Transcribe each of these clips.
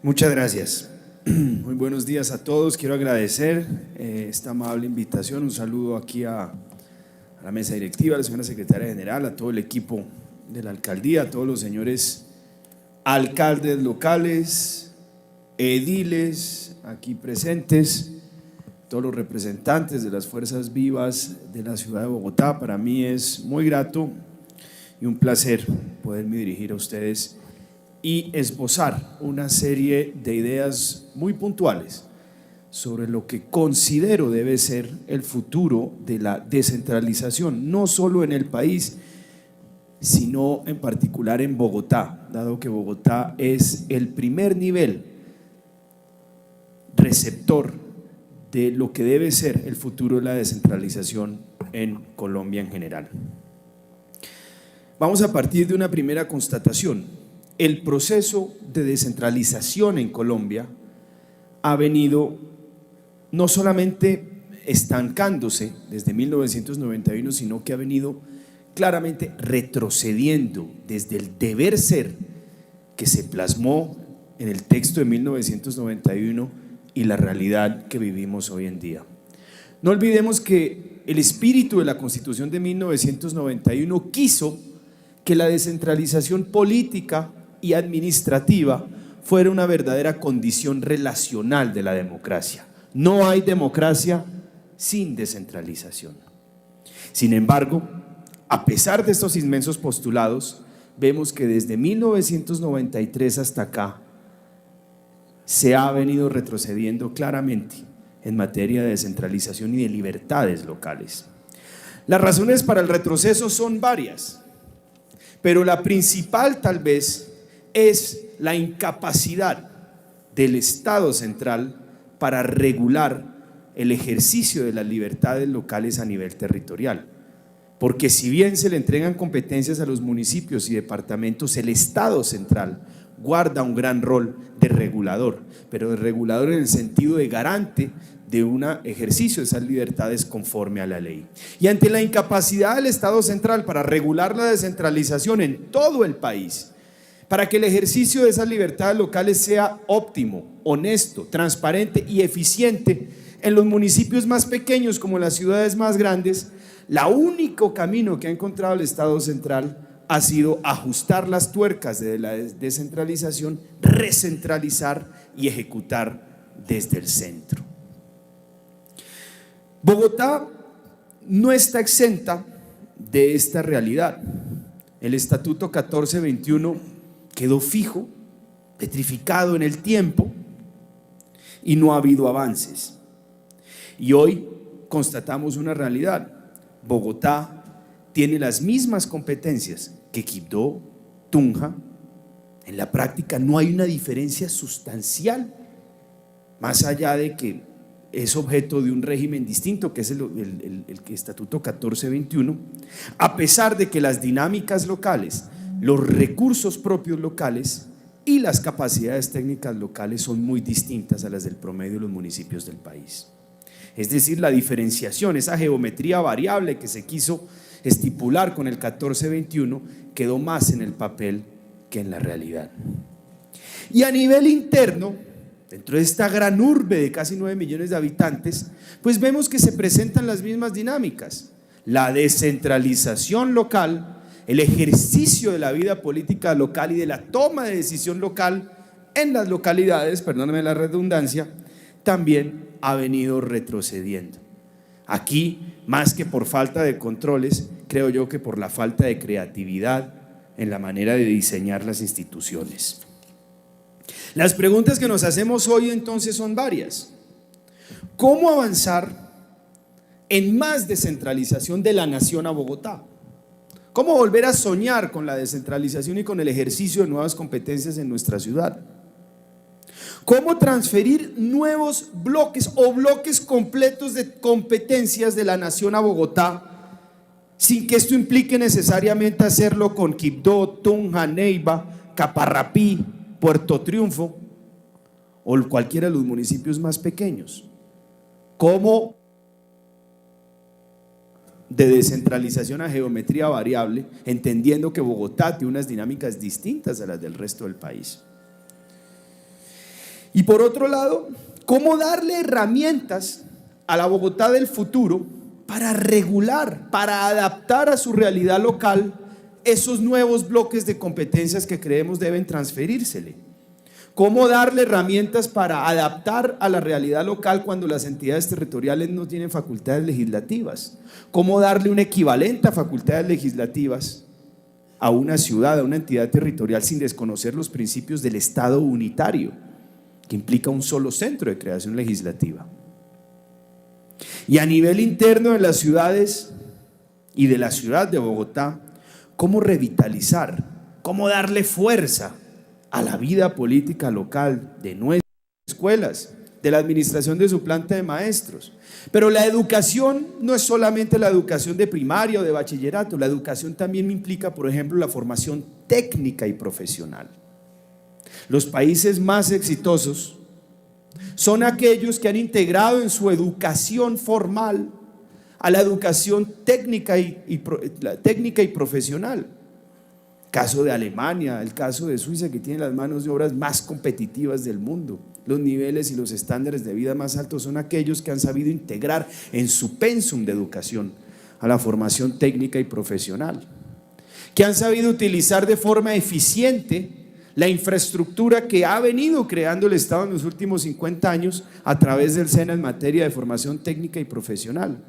Muchas gracias. Muy buenos días a todos. Quiero agradecer esta amable invitación. Un saludo aquí a la mesa directiva, a la señora secretaria general, a todo el equipo de la alcaldía, a todos los señores alcaldes locales, ediles aquí presentes, todos los representantes de las fuerzas vivas de la ciudad de Bogotá. Para mí es muy grato y un placer poderme dirigir a ustedes y esbozar una serie de ideas muy puntuales sobre lo que considero debe ser el futuro de la descentralización, no solo en el país, sino en particular en Bogotá, dado que Bogotá es el primer nivel receptor de lo que debe ser el futuro de la descentralización en Colombia en general. Vamos a partir de una primera constatación. El proceso de descentralización en Colombia ha venido no solamente estancándose desde 1991, sino que ha venido claramente retrocediendo desde el deber ser que se plasmó en el texto de 1991 y la realidad que vivimos hoy en día. No olvidemos que el espíritu de la Constitución de 1991 quiso que la descentralización política y administrativa fuera una verdadera condición relacional de la democracia. No hay democracia sin descentralización. Sin embargo, a pesar de estos inmensos postulados, vemos que desde 1993 hasta acá se ha venido retrocediendo claramente en materia de descentralización y de libertades locales. Las razones para el retroceso son varias, pero la principal tal vez es la incapacidad del Estado central para regular el ejercicio de las libertades locales a nivel territorial. Porque si bien se le entregan competencias a los municipios y departamentos, el Estado central guarda un gran rol de regulador, pero de regulador en el sentido de garante de un ejercicio de esas libertades conforme a la ley. Y ante la incapacidad del Estado central para regular la descentralización en todo el país, para que el ejercicio de esas libertades locales sea óptimo, honesto, transparente y eficiente en los municipios más pequeños como en las ciudades más grandes, el único camino que ha encontrado el Estado central ha sido ajustar las tuercas de la descentralización, recentralizar y ejecutar desde el centro. Bogotá no está exenta de esta realidad. El Estatuto 1421 quedó fijo, petrificado en el tiempo y no ha habido avances. Y hoy constatamos una realidad: Bogotá tiene las mismas competencias que Quibdó, Tunja. En la práctica no hay una diferencia sustancial, más allá de que es objeto de un régimen distinto, que es el Estatuto 1421, a pesar de que las dinámicas locales, los recursos propios locales y las capacidades técnicas locales son muy distintas a las del promedio de los municipios del país. Es decir, la diferenciación, esa geometría variable que se quiso estipular con el 1421, quedó más en el papel que en la realidad. Y a nivel interno, dentro de esta gran urbe de casi 9 millones de habitantes, pues vemos que se presentan las mismas dinámicas: la descentralización local, el ejercicio de la vida política local y de la toma de decisión local en las localidades, perdónenme la redundancia, también ha venido retrocediendo. Aquí, más que por falta de controles, creo yo que por la falta de creatividad en la manera de diseñar las instituciones. Las preguntas que nos hacemos hoy entonces son varias. ¿Cómo avanzar en más descentralización de la nación a Bogotá? ¿Cómo volver a soñar con la descentralización y con el ejercicio de nuevas competencias en nuestra ciudad? ¿Cómo transferir nuevos bloques o bloques completos de competencias de la nación a Bogotá sin que esto implique necesariamente hacerlo con Quibdó, Tunja, Neiva, Caparrapí, Puerto Triunfo o cualquiera de los municipios más pequeños? ¿Cómo de descentralización a geometría variable, entendiendo que Bogotá tiene unas dinámicas distintas a las del resto del país? Y por otro lado, ¿cómo darle herramientas a la Bogotá del futuro para regular, para adaptar a su realidad local esos nuevos bloques de competencias que creemos deben transferírsele? ¿Cómo darle herramientas para adaptar a la realidad local cuando las entidades territoriales no tienen facultades legislativas? ¿Cómo darle un equivalente a facultades legislativas a una ciudad, a una entidad territorial, sin desconocer los principios del Estado unitario, que implica un solo centro de creación legislativa? Y a nivel interno de las ciudades y de la ciudad de Bogotá, ¿cómo revitalizar? ¿Cómo darle fuerza a la vida política local de nuestras escuelas, de la administración de su planta de maestros? Pero la educación no es solamente la educación de primaria o de bachillerato. La educación también implica, por ejemplo, la formación técnica y profesional. Los países más exitosos son aquellos que han integrado en su educación formal a la educación técnica y profesional. Caso de Alemania, el caso de Suiza, que tiene las manos de obras más competitivas del mundo. Los niveles y los estándares de vida más altos son aquellos que han sabido integrar en su pensum de educación a la formación técnica y profesional, que han sabido utilizar de forma eficiente la infraestructura que ha venido creando el Estado en los últimos 50 años a través del SENA en materia de formación técnica y profesional.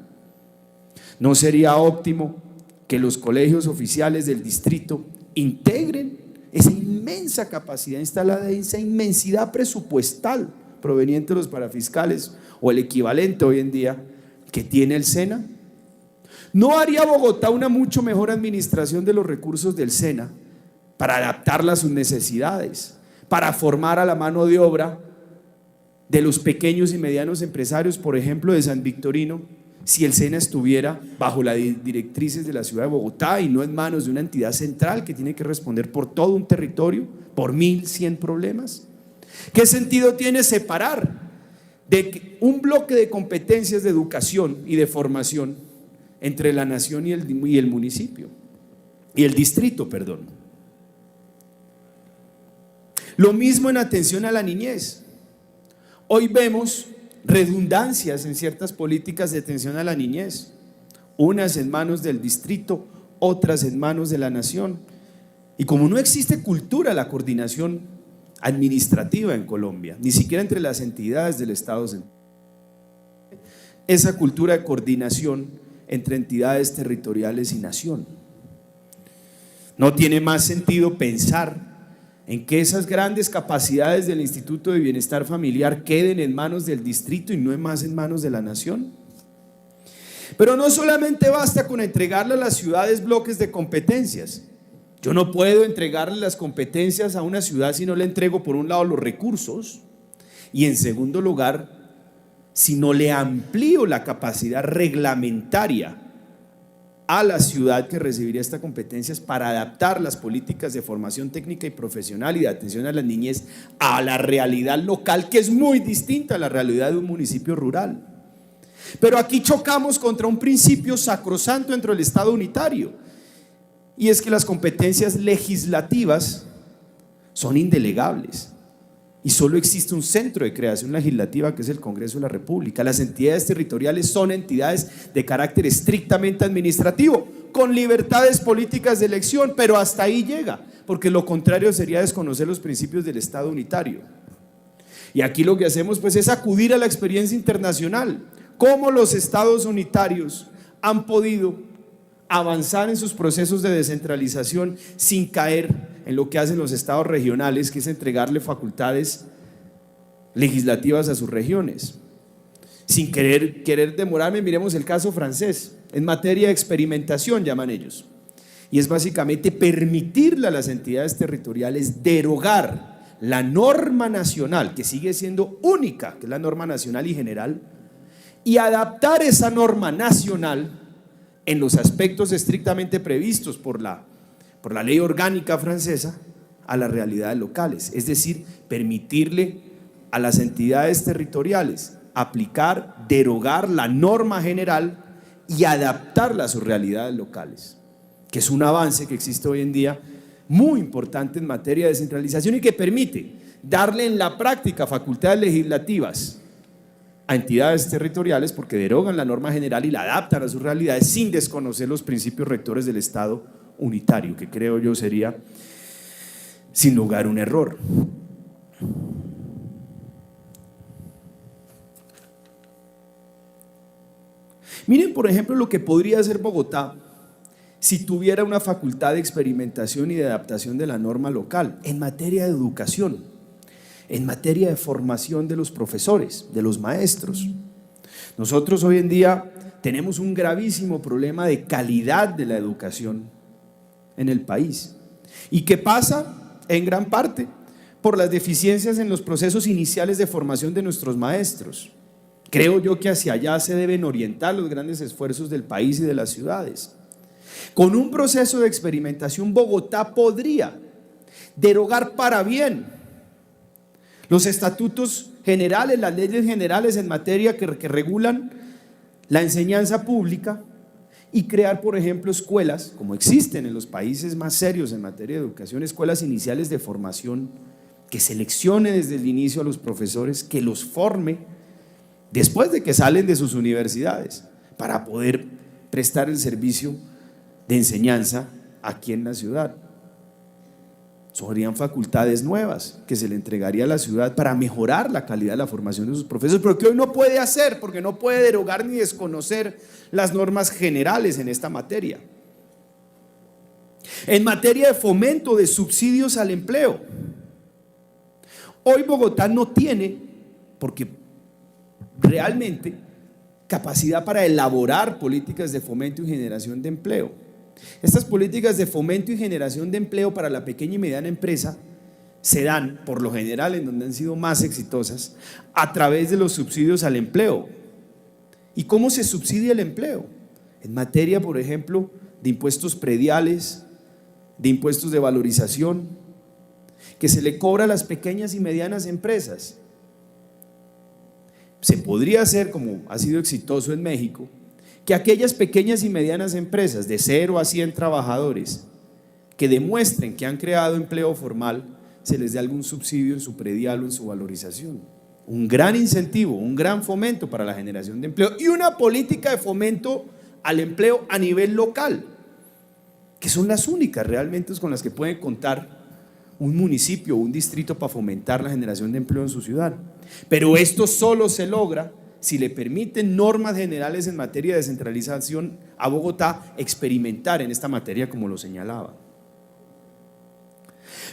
¿No sería óptimo que los colegios oficiales del distrito integren esa inmensa capacidad instalada, esa inmensidad presupuestal proveniente de los parafiscales o el equivalente hoy en día que tiene el SENA? ¿No haría Bogotá una mucho mejor administración de los recursos del SENA para adaptarla a sus necesidades, para formar a la mano de obra de los pequeños y medianos empresarios, por ejemplo, de San Victorino, si el SENA estuviera bajo las directrices de la ciudad de Bogotá y no en manos de una entidad central que tiene que responder por todo un territorio, por 1.100 problemas? ¿Qué sentido tiene separar de un bloque de competencias de educación y de formación entre la nación y el municipio, y el distrito, perdón? Lo mismo en atención a la niñez. Hoy vemos redundancias en ciertas políticas de atención a la niñez, unas en manos del distrito, otras en manos de la nación. Y como no existe cultura de la coordinación administrativa en Colombia, ni siquiera entre las entidades del Estado central, esa cultura de coordinación entre entidades territoriales y nación, no tiene más sentido pensar en que esas grandes capacidades del Instituto de Bienestar Familiar queden en manos del distrito y no más en manos de la nación. Pero no solamente basta con entregarle a las ciudades bloques de competencias. Yo no puedo entregarle las competencias a una ciudad si no le entrego, por un lado, los recursos, y en segundo lugar, si no le amplío la capacidad reglamentaria a la ciudad que recibiría estas competencias para adaptar las políticas de formación técnica y profesional y de atención a la niñez a la realidad local, que es muy distinta a la realidad de un municipio rural. Pero aquí chocamos contra un principio sacrosanto dentro del Estado unitario, y es que las competencias legislativas son indelegables y solo existe un centro de creación legislativa, que es el Congreso de la República. Las entidades territoriales son entidades de carácter estrictamente administrativo, con libertades políticas de elección, pero hasta ahí llega, porque lo contrario sería desconocer los principios del Estado unitario. Y aquí lo que hacemos pues es acudir a la experiencia internacional, cómo los estados unitarios han podido avanzar en sus procesos de descentralización sin caer en lo que hacen los estados regionales, que es entregarle facultades legislativas a sus regiones. Sin querer demorarme, miremos el caso francés, en materia de experimentación llaman ellos, y es básicamente permitirle a las entidades territoriales derogar la norma nacional, que sigue siendo única, que es la norma nacional y general, y adaptar esa norma nacional en los aspectos estrictamente previstos por la ley orgánica francesa a las realidades locales, es decir, permitirle a las entidades territoriales aplicar, derogar la norma general y adaptarla a sus realidades locales, que es un avance que existe hoy en día muy importante en materia de descentralización y que permite darle en la práctica facultades legislativas a entidades territoriales porque derogan la norma general y la adaptan a sus realidades sin desconocer los principios rectores del Estado unitario, que creo yo sería sin lugar un error. Miren, por ejemplo, lo que podría hacer Bogotá si tuviera una facultad de experimentación y de adaptación de la norma local en materia de educación, en materia de formación de los profesores, de los maestros. Nosotros hoy en día tenemos un gravísimo problema de calidad de la educación en el país, y que pasa en gran parte por las deficiencias en los procesos iniciales de formación de nuestros maestros. Creo yo que hacia allá se deben orientar los grandes esfuerzos del país y de las ciudades. Con un proceso de experimentación, Bogotá podría derogar para bien los estatutos generales, las leyes generales en materia que regulan la enseñanza pública, y crear, por ejemplo, escuelas, como existen en los países más serios en materia de educación, escuelas iniciales de formación que seleccione desde el inicio a los profesores, que los forme después de que salen de sus universidades para poder prestar el servicio de enseñanza aquí en la ciudad. Serían facultades nuevas que se le entregaría a la ciudad para mejorar la calidad de la formación de sus profesores, pero que hoy no puede hacer porque no puede derogar ni desconocer las normas generales en esta materia. En materia de fomento de subsidios al empleo, hoy Bogotá no tiene, porque realmente, capacidad para elaborar políticas de fomento y generación de empleo. Estas políticas de fomento y generación de empleo para la pequeña y mediana empresa se dan, por lo general, en donde han sido más exitosas, a través de los subsidios al empleo. ¿Y cómo se subsidia el empleo? En materia, por ejemplo, de impuestos prediales, de impuestos de valorización, que se le cobra a las pequeñas y medianas empresas. Se podría hacer, como ha sido exitoso en México, que aquellas pequeñas y medianas empresas de 0 a 100 trabajadores que demuestren que han creado empleo formal, se les dé algún subsidio en su predial o en su valorización. Un gran incentivo, un gran fomento para la generación de empleo y una política de fomento al empleo a nivel local, que son las únicas realmente con las que puede contar un municipio o un distrito para fomentar la generación de empleo en su ciudad. Pero esto solo se logra si le permiten normas generales en materia de descentralización a Bogotá experimentar en esta materia, como lo señalaba.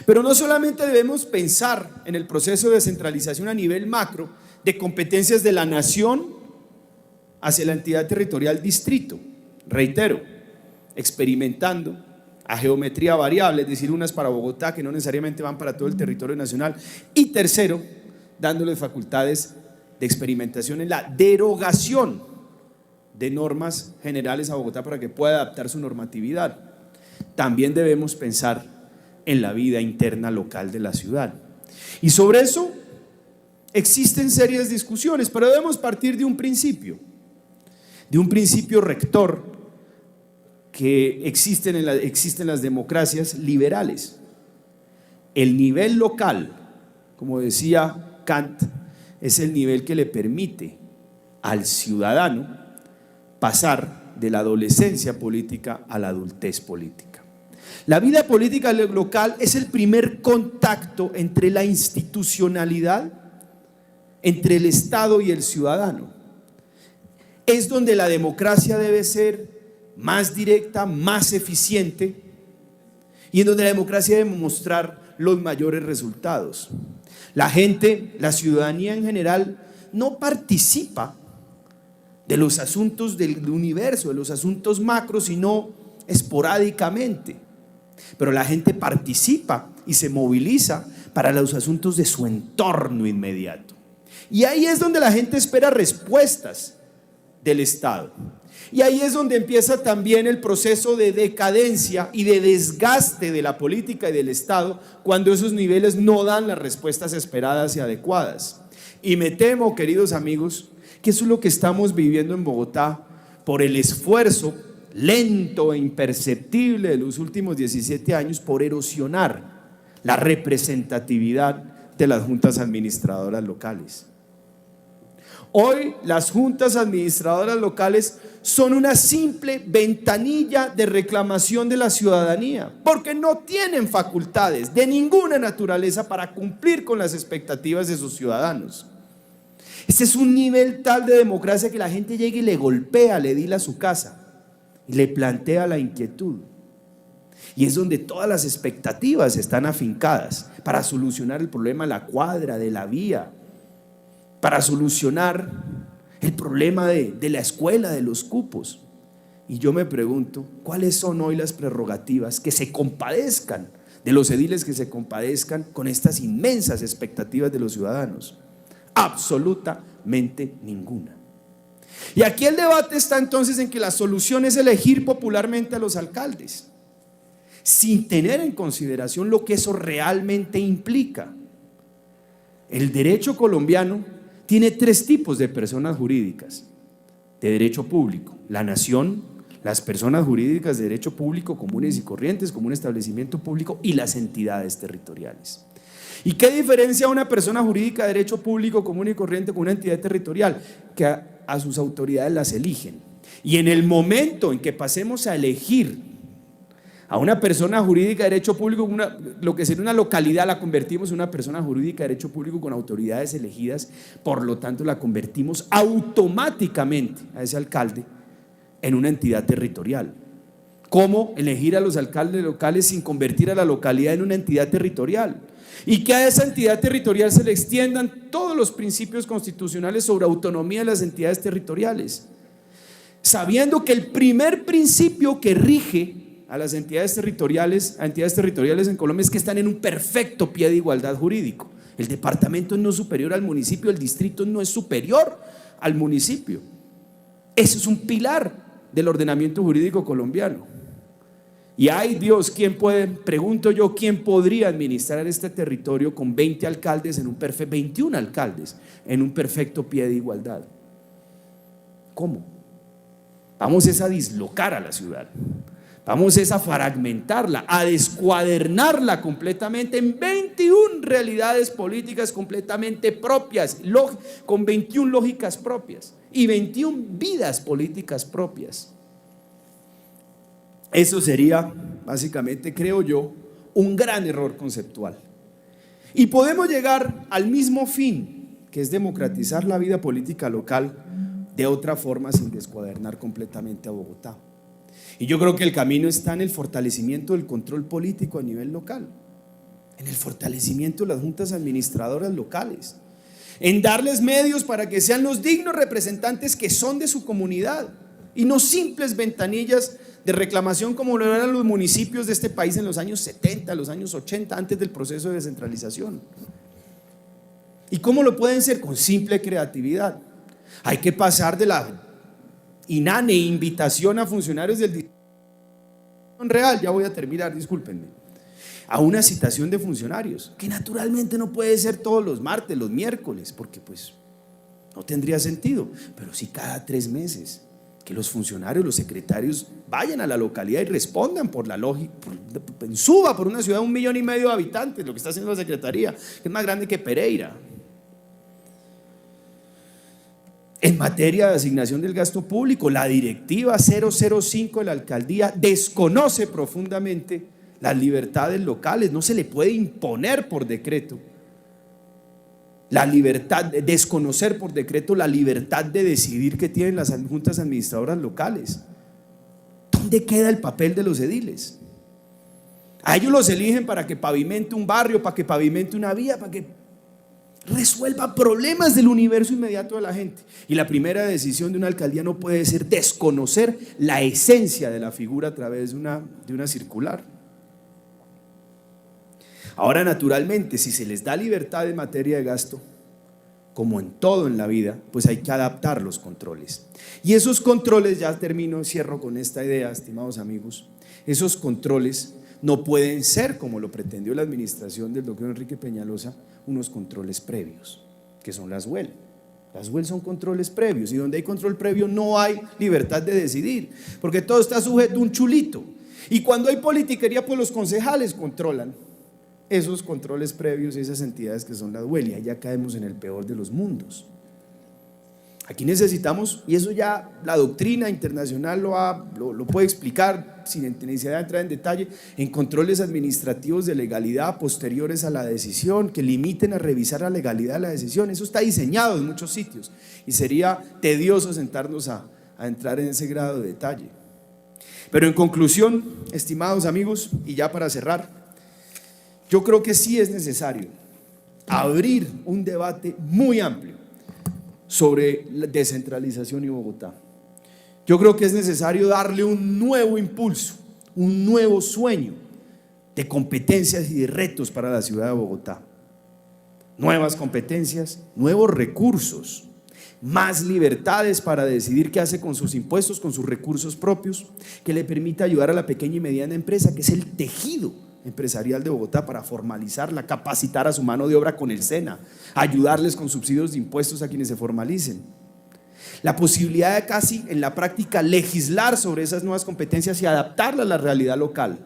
Pero no solamente debemos pensar en el proceso de descentralización a nivel macro de competencias de la nación hacia la entidad territorial distrito, reitero, experimentando a geometría variable, es decir, unas para Bogotá que no necesariamente van para todo el territorio nacional, y tercero, dándole facultades de experimentación en la derogación de normas generales a Bogotá para que pueda adaptar su normatividad. También debemos pensar en la vida interna local de la ciudad. Y sobre eso existen serias discusiones, pero debemos partir de un principio rector que existen en las democracias liberales. El nivel local, como decía Kant, es el nivel que le permite al ciudadano pasar de la adolescencia política a la adultez política. La vida política local es el primer contacto entre la institucionalidad, entre el Estado y el ciudadano. Es donde la democracia debe ser más directa, más eficiente, y en donde la democracia debe mostrar los mayores resultados. La gente, la ciudadanía en general, no participa de los asuntos del universo, de los asuntos macros, sino esporádicamente. Pero la gente participa y se moviliza para los asuntos de su entorno inmediato. Y ahí es donde la gente espera respuestas del Estado. Y ahí es donde empieza también el proceso de decadencia y de desgaste de la política y del Estado, cuando esos niveles no dan las respuestas esperadas y adecuadas. Y me temo, queridos amigos, que eso es lo que estamos viviendo en Bogotá por el esfuerzo lento e imperceptible de los últimos 17 años por erosionar la representatividad de las juntas administradoras locales. Hoy las juntas administradoras locales son una simple ventanilla de reclamación de la ciudadanía, porque no tienen facultades de ninguna naturaleza para cumplir con las expectativas de sus ciudadanos. Este es un nivel tal de democracia que la gente llega y le golpea al edil a su casa y le plantea la inquietud. Y es donde todas las expectativas están afincadas para solucionar el problema de la cuadra, de la vía, para solucionar el problema de la escuela, de los cupos. Y yo me pregunto, ¿cuáles son hoy las prerrogativas que se compadezcan de los ediles, que se compadezcan con estas inmensas expectativas de los ciudadanos? Absolutamente ninguna. Y aquí el debate está entonces en que la solución es elegir popularmente a los alcaldes, sin tener en consideración lo que eso realmente implica. El derecho colombiano tiene tres tipos de personas jurídicas de derecho público: la nación, las personas jurídicas de derecho público comunes y corrientes como un establecimiento público, y las entidades territoriales. ¿Y qué diferencia una persona jurídica de derecho público común y corriente con una entidad territorial? Que a sus autoridades las eligen, y en el momento en que pasemos a elegir a una persona jurídica de derecho público, lo que sería una localidad, la convertimos en una persona jurídica de derecho público con autoridades elegidas, por lo tanto la convertimos automáticamente a ese alcalde en una entidad territorial. ¿Cómo elegir a los alcaldes locales sin convertir a la localidad en una entidad territorial? Y que a esa entidad territorial se le extiendan todos los principios constitucionales sobre autonomía de las entidades territoriales, sabiendo que el primer principio que rige a las entidades territoriales, en Colombia, es que están en un perfecto pie de igualdad jurídico. El departamento no es superior al municipio, el distrito no es superior al municipio. Eso es un pilar del ordenamiento jurídico colombiano. Y ay Dios, pregunto yo, ¿quién podría administrar este territorio con 20 alcaldes 21 alcaldes en un perfecto pie de igualdad? ¿Cómo? Vamos a dislocar a la ciudad. Vamos a fragmentarla, a descuadernarla completamente en 21 realidades políticas completamente propias, con 21 lógicas propias y 21 vidas políticas propias. Eso sería, básicamente, creo yo, un gran error conceptual. Y podemos llegar al mismo fin, que es democratizar la vida política local de otra forma, sin descuadernar completamente a Bogotá. Y yo creo que el camino está en el fortalecimiento del control político a nivel local, en el fortalecimiento de las juntas administradoras locales, en darles medios para que sean los dignos representantes que son de su comunidad y no simples ventanillas de reclamación como lo eran los municipios de este país en los años 70, los años 80, antes del proceso de descentralización. ¿Y cómo lo pueden ser? Con simple creatividad. Hay que pasar de la inane invitación a funcionarios del distrito real, ya voy a terminar, discúlpenme, a una citación de funcionarios, que naturalmente no puede ser todos los martes, los miércoles, porque pues no tendría sentido, pero sí cada 3 meses, que los funcionarios, los secretarios vayan a la localidad y respondan por la lógica, en Suba, por una ciudad de 1,5 millones de habitantes, lo que está haciendo la Secretaría, que es más grande que Pereira. En materia de asignación del gasto público, la directiva 005 de la alcaldía desconoce profundamente las libertades locales. No se le puede imponer por decreto la libertad, desconocer por decreto la libertad de decidir que tienen las juntas administradoras locales. ¿Dónde queda el papel de los ediles? A ellos los eligen para que pavimente un barrio, para que pavimente una vía, para que resuelva problemas del universo inmediato de la gente. Y la primera decisión de una alcaldía no puede ser desconocer la esencia de la figura a través de una circular. Ahora, naturalmente, si se les da libertad en materia de gasto, como en todo en la vida, pues hay que adaptar los controles. Y esos controles, ya termino, cierro con esta idea, estimados amigos, esos controles no pueden ser, como lo pretendió la administración del doctor Enrique Peñalosa, unos controles previos, que son las UEL. Las UEL son controles previos, y donde hay control previo no hay libertad de decidir, porque todo está sujeto a un chulito. Y cuando hay politiquería, pues los concejales controlan esos controles previos y esas entidades que son las huelgas, ya caemos en el peor de los mundos. Aquí necesitamos, y eso ya la doctrina internacional lo puede explicar sin necesidad de entrar en detalle, en controles administrativos de legalidad posteriores a la decisión, que limiten a revisar la legalidad de la decisión. Eso está diseñado en muchos sitios y sería tedioso sentarnos a entrar en ese grado de detalle. Pero en conclusión, estimados amigos, y ya para cerrar, yo creo que sí es necesario abrir un debate muy amplio sobre la descentralización y Bogotá. Yo creo que es necesario darle un nuevo impulso, un nuevo sueño de competencias y de retos para la ciudad de Bogotá. Nuevas competencias, nuevos recursos, más libertades para decidir qué hace con sus impuestos, con sus recursos propios, que le permita ayudar a la pequeña y mediana empresa, que es el tejido empresarial de Bogotá, para formalizarla, capacitar a su mano de obra con el SENA, ayudarles con subsidios de impuestos a quienes se formalicen. La posibilidad de casi en la práctica legislar sobre esas nuevas competencias y adaptarlas a la realidad local.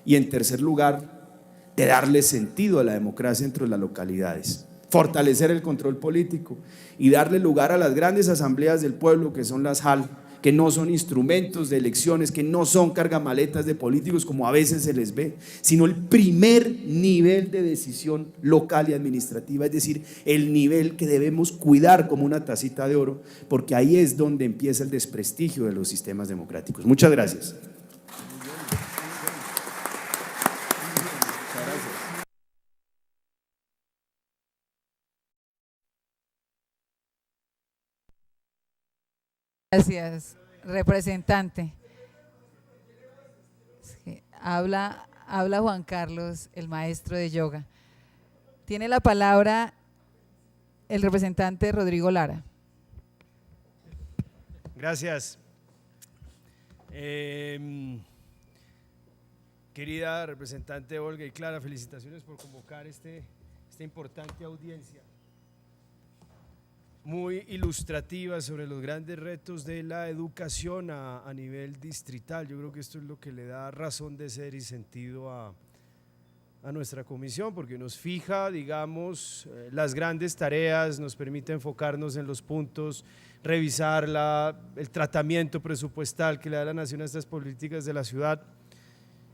Y en tercer lugar, de darle sentido a la democracia dentro de las localidades, fortalecer el control político y darle lugar a las grandes asambleas del pueblo que son las JAL, que no son instrumentos de elecciones, que no son cargamaletas de políticos como a veces se les ve, sino el primer nivel de decisión local y administrativa, es decir, el nivel que debemos cuidar como una tacita de oro, porque ahí es donde empieza el desprestigio de los sistemas democráticos. Muchas gracias. Gracias, representante. Sí, habla Juan Carlos, el maestro de yoga. Tiene la palabra el representante Rodrigo Lara. Gracias. Querida representante Olga y Clara, felicitaciones por convocar esta importante audiencia, muy ilustrativa sobre los grandes retos de la educación a nivel distrital. Yo creo que esto es lo que le da razón de ser y sentido a nuestra comisión, porque nos fija, digamos, las grandes tareas, nos permite enfocarnos en los puntos, revisar el tratamiento presupuestal que le da la nación a estas políticas de la ciudad.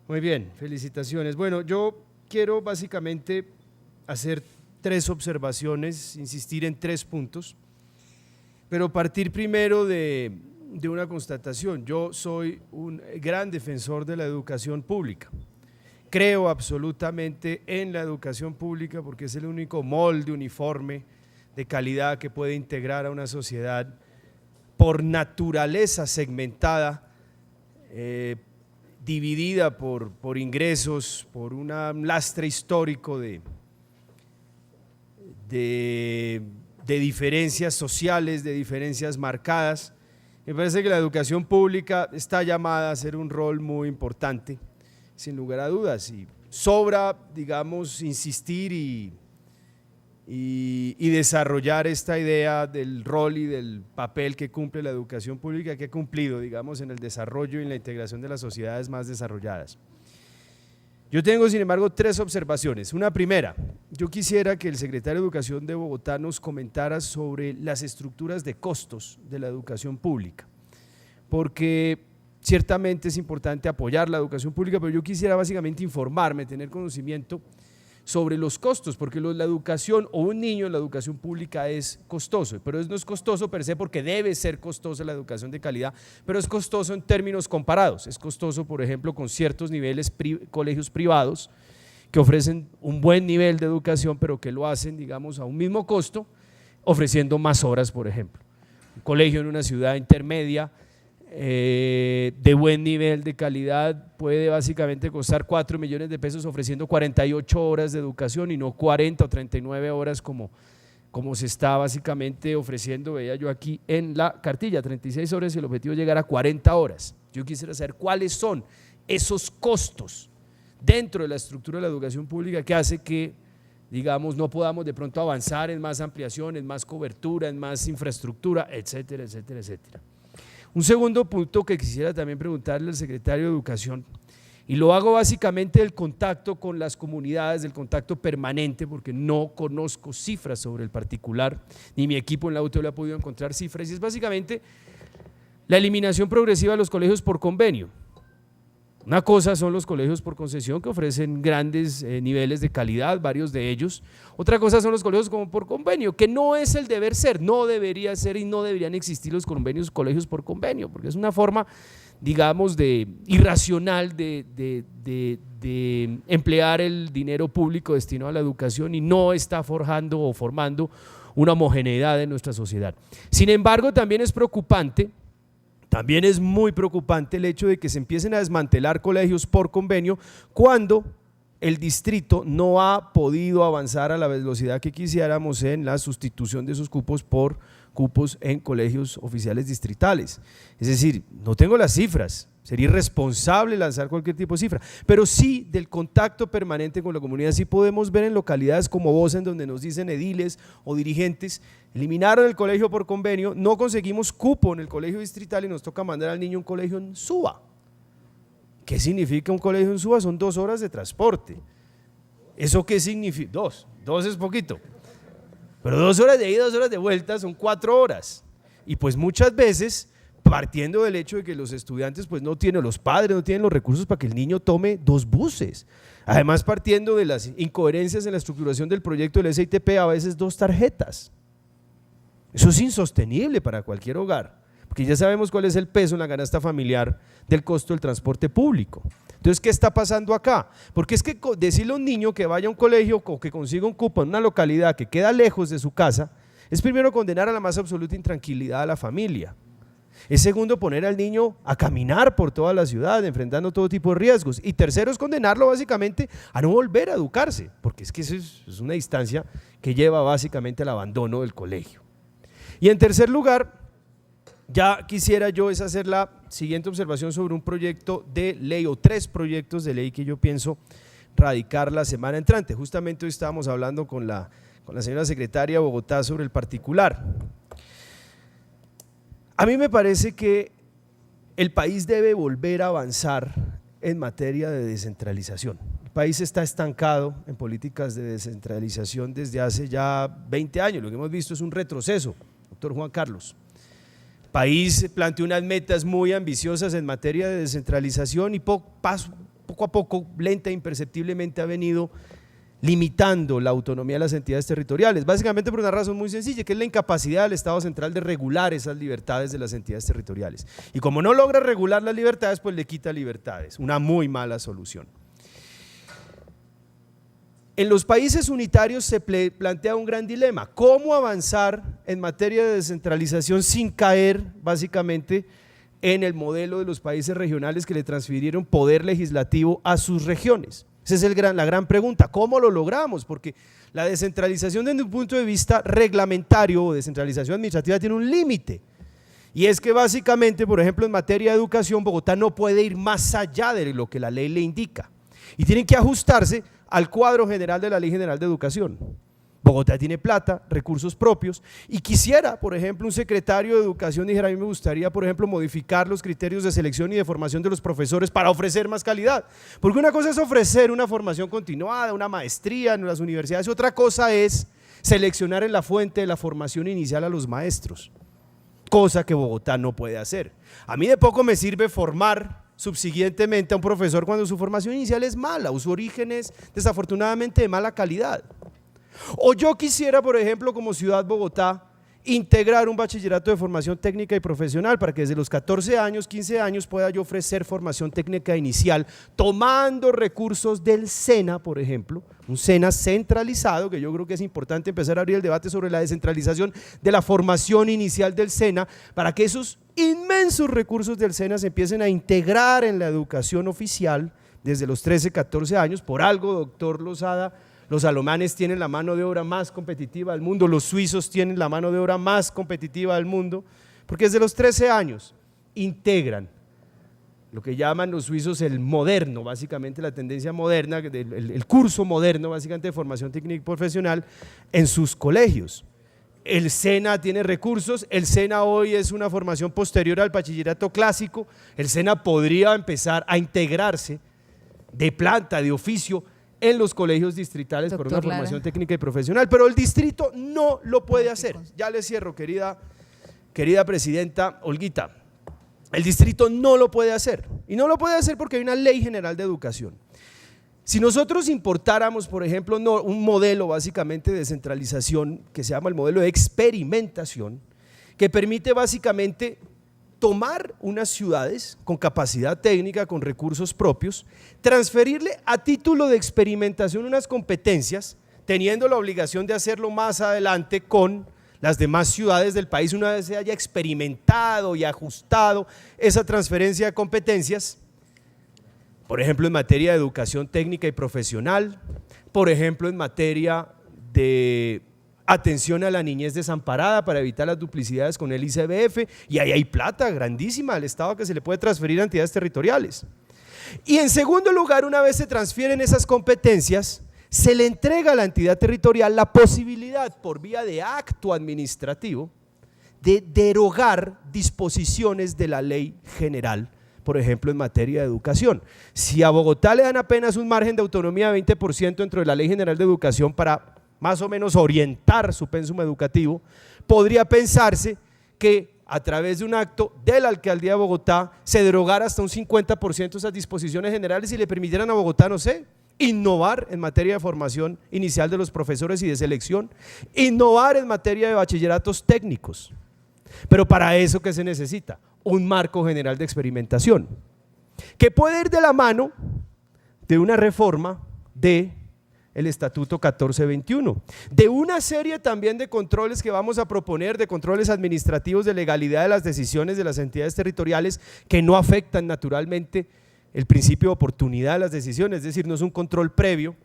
Muy bien, felicitaciones. Bueno, yo quiero básicamente hacer 3 observaciones, insistir en 3 puntos, pero partir primero de una constatación. Yo soy un gran defensor de la educación pública. Creo absolutamente en la educación pública porque es el único molde uniforme de calidad que puede integrar a una sociedad por naturaleza segmentada, dividida por ingresos, por un lastre histórico de diferencias sociales, de diferencias marcadas. Me parece que la educación pública está llamada a ser un rol muy importante, sin lugar a dudas, y sobra, digamos, insistir y desarrollar esta idea del rol y del papel que cumple la educación pública, que ha cumplido, digamos, en el desarrollo y en la integración de las sociedades más desarrolladas. Yo tengo, sin embargo, 3 observaciones. Una primera, yo quisiera que el secretario de Educación de Bogotá nos comentara sobre las estructuras de costos de la educación pública, porque ciertamente es importante apoyar la educación pública, pero yo quisiera básicamente informarme, tener conocimiento sobre los costos, porque la educación o un niño en la educación pública es costoso, pero no es costoso per se porque debe ser costosa la educación de calidad, pero es costoso en términos comparados. Es costoso, por ejemplo, con ciertos niveles, colegios privados que ofrecen un buen nivel de educación, pero que lo hacen, digamos, a un mismo costo, ofreciendo más horas, por ejemplo. Un colegio en una ciudad intermedia de buen nivel de calidad puede básicamente costar 4 millones de pesos ofreciendo 48 horas de educación y no 40 o 39 horas como se está básicamente ofreciendo, veía yo aquí en la cartilla, 36 horas y el objetivo es llegar a 40 horas. Yo quisiera saber cuáles son esos costos dentro de la estructura de la educación pública que hace que, digamos, no podamos de pronto avanzar en más ampliación, en más cobertura, en más infraestructura, etcétera, etcétera, etcétera. Un segundo punto que quisiera también preguntarle al secretario de Educación Y lo hago básicamente del contacto con las comunidades, del contacto permanente, porque no conozco cifras sobre el particular, ni mi equipo en la UTE le ha podido encontrar cifras, y es básicamente la eliminación progresiva de los colegios por convenio. Una cosa son los colegios por concesión que ofrecen grandes niveles de calidad, varios de ellos. Otra cosa son los colegios como por convenio, que no es el deber ser, no debería ser y no deberían existir los colegios por convenio, porque es una forma, digamos, irracional de emplear el dinero público destinado a la educación y no está forjando o formando una homogeneidad en nuestra sociedad. Sin embargo, también es preocupante. También es muy preocupante el hecho de que se empiecen a desmantelar colegios por convenio cuando el distrito no ha podido avanzar a la velocidad que quisiéramos en la sustitución de esos cupos por cupos en colegios oficiales distritales. Es decir, no tengo las cifras, sería irresponsable lanzar cualquier tipo de cifra, pero sí del contacto permanente con la comunidad. Sí podemos ver en localidades como Bosa, en donde nos dicen ediles o dirigentes, eliminaron el colegio por convenio, no conseguimos cupo en el colegio distrital y nos toca mandar al niño a un colegio en Suba. ¿Qué significa un colegio en Suba? Son 2 horas de transporte. ¿Eso qué significa? Dos es poquito. Pero 2 horas de ida, 2 horas de vuelta son 4 horas. Y pues muchas veces, partiendo del hecho de que los estudiantes pues no tienen, los padres no tienen los recursos para que el niño tome 2 buses. Además, partiendo de las incoherencias en la estructuración del proyecto del SITP, a veces 2 tarjetas. Eso es insostenible para cualquier hogar, porque ya sabemos cuál es el peso en la canasta familiar del costo del transporte público. Entonces, ¿qué está pasando acá? Porque es que decirle a un niño que vaya a un colegio o que consiga un cupo en una localidad que queda lejos de su casa, es primero condenar a la más absoluta intranquilidad a la familia. Es segundo poner al niño a caminar por toda la ciudad, enfrentando todo tipo de riesgos. Y tercero es condenarlo básicamente a no volver a educarse, porque es que eso es una distancia que lleva básicamente al abandono del colegio. Y en tercer lugar, ya quisiera yo hacer la siguiente observación sobre un proyecto de ley o 3 proyectos de ley que yo pienso radicar la semana entrante. Justamente hoy estábamos hablando con la señora secretaria de Bogotá sobre el particular. A mí me parece que el país debe volver a avanzar en materia de descentralización. El país está estancado en políticas de descentralización desde hace ya 20 años. Lo que hemos visto es un retroceso, doctor Juan Carlos. El país planteó unas metas muy ambiciosas en materia de descentralización y poco a poco, lenta e imperceptiblemente, ha venido limitando la autonomía de las entidades territoriales, básicamente por una razón muy sencilla, que es la incapacidad del Estado central de regular esas libertades de las entidades territoriales. Y como no logra regular las libertades, pues le quita libertades, una muy mala solución. En los países unitarios se plantea un gran dilema: ¿cómo avanzar en materia de descentralización sin caer básicamente en el modelo de los países regionales que le transfirieron poder legislativo a sus regiones? Esa es la gran pregunta, ¿cómo lo logramos? Porque la descentralización desde un punto de vista reglamentario o descentralización administrativa tiene un límite, y es que básicamente, por ejemplo, en materia de educación, Bogotá no puede ir más allá de lo que la ley le indica y tienen que ajustarse al cuadro general de la Ley General de Educación. Bogotá tiene plata, recursos propios, y quisiera, por ejemplo, un secretario de Educación dijera: a mí me gustaría, por ejemplo, modificar los criterios de selección y de formación de los profesores para ofrecer más calidad, porque una cosa es ofrecer una formación continuada, una maestría en las universidades, y otra cosa es seleccionar en la fuente de la formación inicial a los maestros, cosa que Bogotá no puede hacer. A mí de poco me sirve formar subsiguientemente a un profesor cuando su formación inicial es mala o su origen es desafortunadamente de mala calidad. O yo quisiera, por ejemplo, como ciudad Bogotá, integrar un bachillerato de formación técnica y profesional para que desde los 14 años, 15 años pueda yo ofrecer formación técnica inicial tomando recursos del SENA, por ejemplo, un SENA centralizado, que yo creo que es importante empezar a abrir el debate sobre la descentralización de la formación inicial del SENA para que esos inmensos recursos del SENA se empiecen a integrar en la educación oficial desde los 13, 14 años. Por algo, doctor Lozada, los alemanes tienen la mano de obra más competitiva del mundo, los suizos tienen la mano de obra más competitiva del mundo, porque desde los 13 años integran lo que llaman los suizos el moderno, básicamente la tendencia moderna, el curso moderno básicamente de formación técnica y profesional en sus colegios. El SENA tiene recursos, el SENA hoy es una formación posterior al bachillerato clásico, el SENA podría empezar a integrarse de planta, de oficio, en los colegios distritales por una Doctor Lara. formación técnica y profesional, pero el distrito no lo puede hacer. Ya le cierro, querida presidenta Olguita. El distrito no lo puede hacer, y no lo puede hacer porque hay una ley general de educación. Si nosotros importáramos, por ejemplo, un modelo básicamente de descentralización que se llama el modelo de experimentación, que permite básicamente tomar unas ciudades con capacidad técnica, con recursos propios, transferirle a título de experimentación unas competencias, teniendo la obligación de hacerlo más adelante con las demás ciudades del país una vez se haya experimentado y ajustado esa transferencia de competencias, por ejemplo en materia de educación técnica y profesional, por ejemplo en materia de atención a la niñez desamparada para evitar las duplicidades con el ICBF, y ahí hay plata grandísima al Estado que se le puede transferir a entidades territoriales. Y en segundo lugar, una vez se transfieren esas competencias, se le entrega a la entidad territorial la posibilidad por vía de acto administrativo de derogar disposiciones de la ley general, por ejemplo en materia de educación. Si a Bogotá le dan apenas un margen de autonomía de 20% dentro de la Ley General de Educación para más o menos orientar su pénsumo educativo, podría pensarse que a través de un acto de la Alcaldía de Bogotá se derogara hasta un 50% esas disposiciones generales y le permitieran a Bogotá, no sé, innovar en materia de formación inicial de los profesores y de selección, innovar en materia de bachilleratos técnicos. Pero para eso, ¿qué se necesita? Un marco general de experimentación, que puede ir de la mano de una reforma de el Estatuto 1421, de una serie también de controles que vamos a proponer, de controles administrativos de legalidad de las decisiones de las entidades territoriales que no afectan naturalmente el principio de oportunidad de las decisiones, es decir, no es un control previo,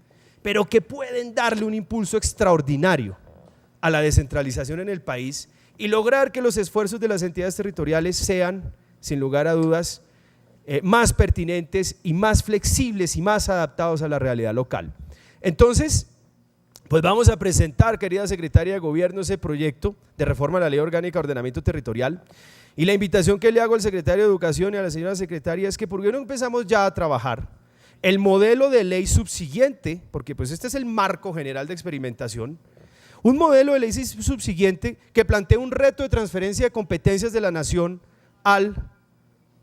pero que pueden darle un impulso extraordinario a la descentralización en el país y lograr que los esfuerzos de las entidades territoriales sean, sin lugar a dudas, más pertinentes y más flexibles y más adaptados a la realidad local. Entonces, pues vamos a presentar, querida secretaria de Gobierno, ese proyecto de reforma a la Ley Orgánica de Ordenamiento Territorial, y la invitación que le hago al secretario de Educación y a la señora secretaria es que por qué no empezamos ya a trabajar el modelo de ley subsiguiente, porque pues este es el marco general de experimentación, un modelo de ley subsiguiente que plantea un reto de transferencia de competencias de la nación al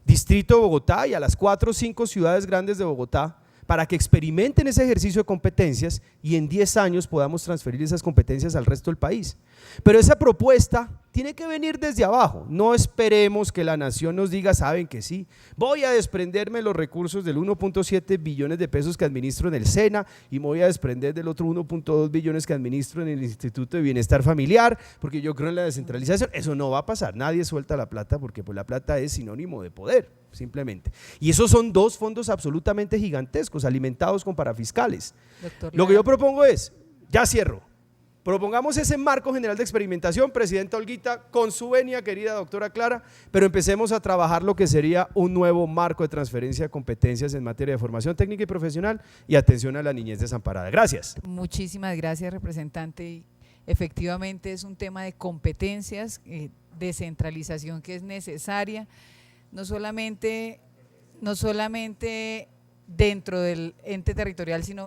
distrito de Bogotá y a las 4 o 5 ciudades grandes de Bogotá, para que experimenten ese ejercicio de competencias y en 10 años podamos transferir esas competencias al resto del país. Pero esa propuesta tiene que venir desde abajo, no esperemos que la nación nos diga, saben que sí, voy a desprenderme los recursos del 1.7 billones de pesos que administro en el SENA y me voy a desprender del otro 1.2 billones que administro en el Instituto de Bienestar Familiar, porque yo creo en la descentralización. Eso no va a pasar, nadie suelta la plata porque pues la plata es sinónimo de poder, simplemente. Y esos son dos fondos absolutamente gigantescos, alimentados con parafiscales. Lo que yo propongo es, ya cierro, propongamos ese marco general de experimentación, presidenta Olguita, con su venia, querida doctora Clara, pero empecemos a trabajar lo que sería un nuevo marco de transferencia de competencias en materia de formación técnica y profesional y atención a la niñez desamparada. Gracias. Muchísimas gracias, representante. Efectivamente es un tema de competencias, descentralización que es necesaria, no solamente dentro del ente territorial, sino